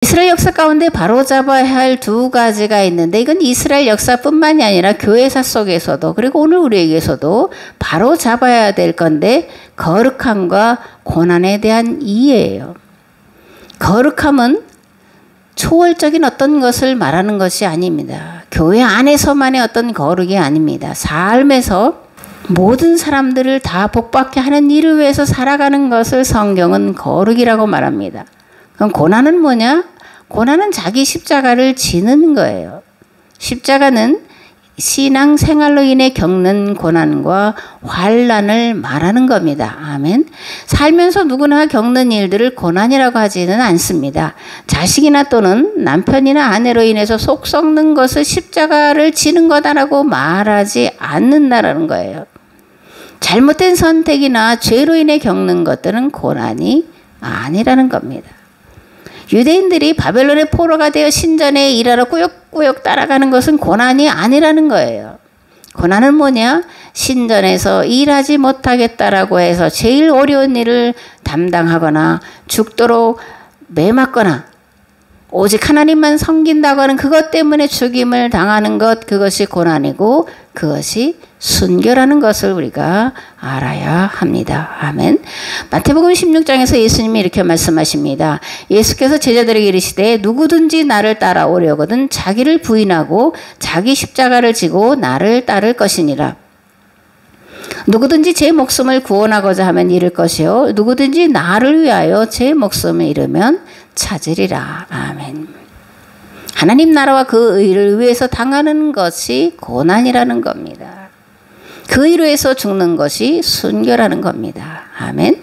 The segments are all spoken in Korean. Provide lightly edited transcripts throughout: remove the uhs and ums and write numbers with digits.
이스라엘 역사 가운데 바로잡아야 할 두 가지가 있는데, 이건 이스라엘 역사뿐만이 아니라 교회사 속에서도, 그리고 오늘 우리에게서도 바로잡아야 될 건데, 거룩함과 고난에 대한 이해예요. 거룩함은 초월적인 어떤 것을 말하는 것이 아닙니다. 교회 안에서만의 어떤 거룩이 아닙니다. 삶에서 모든 사람들을 다 복받게 하는 일을 위해서 살아가는 것을 성경은 거룩이라고 말합니다. 그럼 고난은 뭐냐? 고난은 자기 십자가를 지는 거예요. 십자가는 신앙 생활로 인해 겪는 고난과 환난을 말하는 겁니다. 아멘. 살면서 누구나 겪는 일들을 고난이라고 하지는 않습니다. 자식이나 또는 남편이나 아내로 인해서 속 썩는 것을 십자가를 지는 거다라고 말하지 않는다라는 거예요. 잘못된 선택이나 죄로 인해 겪는 것들은 고난이 아니라는 겁니다. 유대인들이 바벨론의 포로가 되어 신전에 일하러 꾸역꾸역 따라가는 것은 고난이 아니라는 거예요. 고난은 뭐냐? 신전에서 일하지 못하겠다라고 해서 제일 어려운 일을 담당하거나 죽도록 매맞거나 오직 하나님만 섬긴다고 하는 그것 때문에 죽임을 당하는 것, 그것이 고난이고 그것이 순교라는 것을 우리가 알아야 합니다. 아멘. 마태복음 16장에서 예수님이 이렇게 말씀하십니다. 예수께서 제자들에게 이르시되 누구든지 나를 따라오려거든 자기를 부인하고 자기 십자가를 지고 나를 따를 것이니라. 누구든지 제 목숨을 구원하고자 하면 잃을 것이요 누구든지 나를 위하여 제 목숨을 잃으면 찾으리라. 아멘. 하나님 나라와 그 의를 위해서 당하는 것이 고난이라는 겁니다. 그 의로 해서 죽는 것이 순교라는 겁니다. 아멘.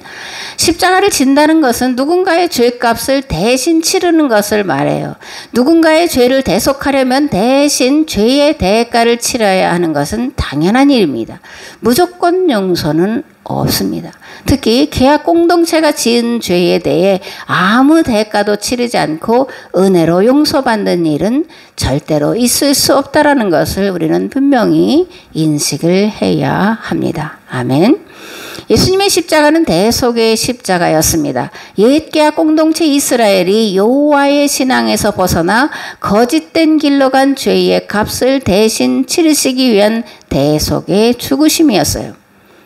십자가를 진다는 것은 누군가의 죄값을 대신 치르는 것을 말해요. 누군가의 죄를 대속하려면 대신 죄의 대가를 치러야 하는 것은 당연한 일입니다. 무조건 용서는 없습니다. 특히 계약 공동체가 지은 죄에 대해 아무 대가도 치르지 않고 은혜로 용서받는 일은 절대로 있을 수 없다라는 것을 우리는 분명히 인식을 해야 합니다. 아멘. 예수님의 십자가는 대속의 십자가였습니다. 옛 계약 공동체 이스라엘이 여호와의 신앙에서 벗어나 거짓된 길로 간 죄의 값을 대신 치르시기 위한 대속의 죽으심이었어요.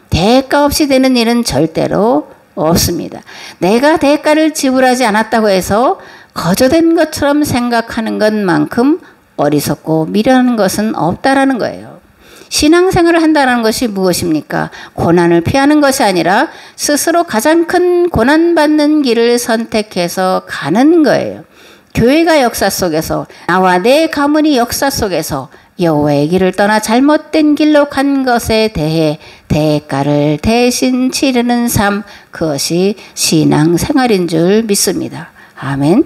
대가 없이 되는 일은 절대로 없습니다. 내가 대가를 지불하지 않았다고 해서 거저된 것처럼 생각하는 것만큼 어리석고 미련한 것은 없다라는 거예요. 신앙생활을 한다는 것이 무엇입니까? 고난을 피하는 것이 아니라 스스로 가장 큰 고난받는 길을 선택해서 가는 거예요. 교회가 역사 속에서, 나와 내 가문이 역사 속에서 여호와의 길을 떠나 잘못된 길로 간 것에 대해 대가를 대신 치르는 삶, 그것이 신앙생활인 줄 믿습니다. 아멘.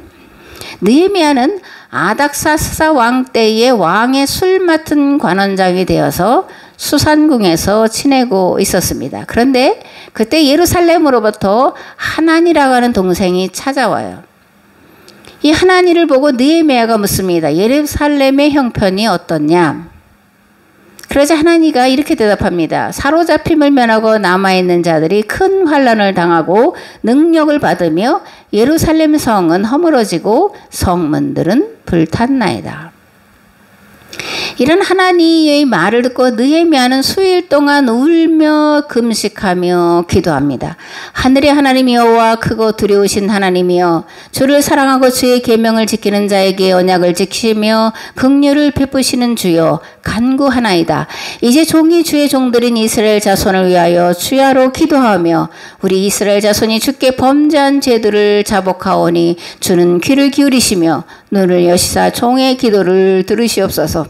느헤미야는 아닥사스다 왕 때의 왕의 술 맡은 관원장이 되어서 수산궁에서 지내고 있었습니다. 그런데 그때 예루살렘으로부터 하나니라고 하는 동생이 찾아와요. 이 하나니를 보고 느헤미야가 묻습니다. 예루살렘의 형편이 어떻냐? 그러자 하나니가 이렇게 대답합니다. 사로잡힘을 면하고 남아있는 자들이 큰 환난을 당하고 능력을 받으며 예루살렘 성은 허물어지고 성문들은 불탔나이다. 이런 하나님의 말을 듣고 느헤미야는 수일 동안 울며 금식하며 기도합니다. 하늘의 하나님 여호와 크고 두려우신 하나님이여, 주를 사랑하고 주의 계명을 지키는 자에게 언약을 지키시며 긍휼을 베푸시는 주여, 간구하나이다. 이제 종이 주의 종들인 이스라엘 자손을 위하여 주야로 기도하며 우리 이스라엘 자손이 주께 범죄한 죄들을 자복하오니 주는 귀를 기울이시며 눈을 여시사 종의 기도를 들으시옵소서.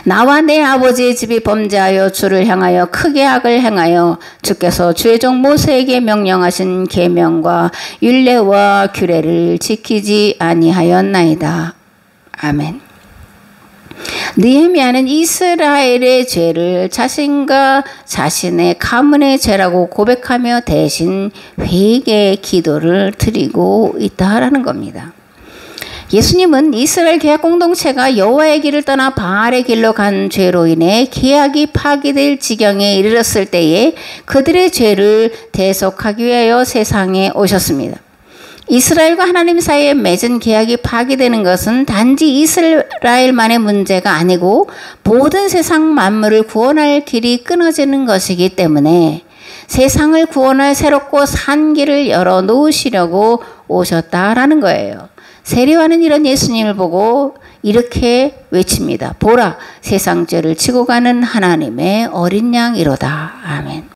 나와 내 아버지의 집이 범죄하여 주를 향하여 크게 악을 행하여 주께서 주의 종 모세에게 명령하신 계명과 율례와 규례를 지키지 아니하였나이다. 아멘. 느헤미야는 이스라엘의 죄를 자신과 자신의 가문의 죄라고 고백하며 대신 회개의 기도를 드리고 있다라는 겁니다. 예수님은 이스라엘 계약 공동체가 여호와의 길을 떠나 바알의 길로 간 죄로 인해 계약이 파기될 지경에 이르렀을 때에 그들의 죄를 대속하기 위하여 세상에 오셨습니다. 이스라엘과 하나님 사이에 맺은 계약이 파기되는 것은 단지 이스라엘만의 문제가 아니고 모든 세상 만물을 구원할 길이 끊어지는 것이기 때문에 세상을 구원할 새롭고 산 길을 열어 놓으시려고 오셨다라는 거예요. 세리와는 이런 예수님을 보고 이렇게 외칩니다. 보라, 세상 죄를 지고 가는 하나님의 어린 양이로다. 아멘.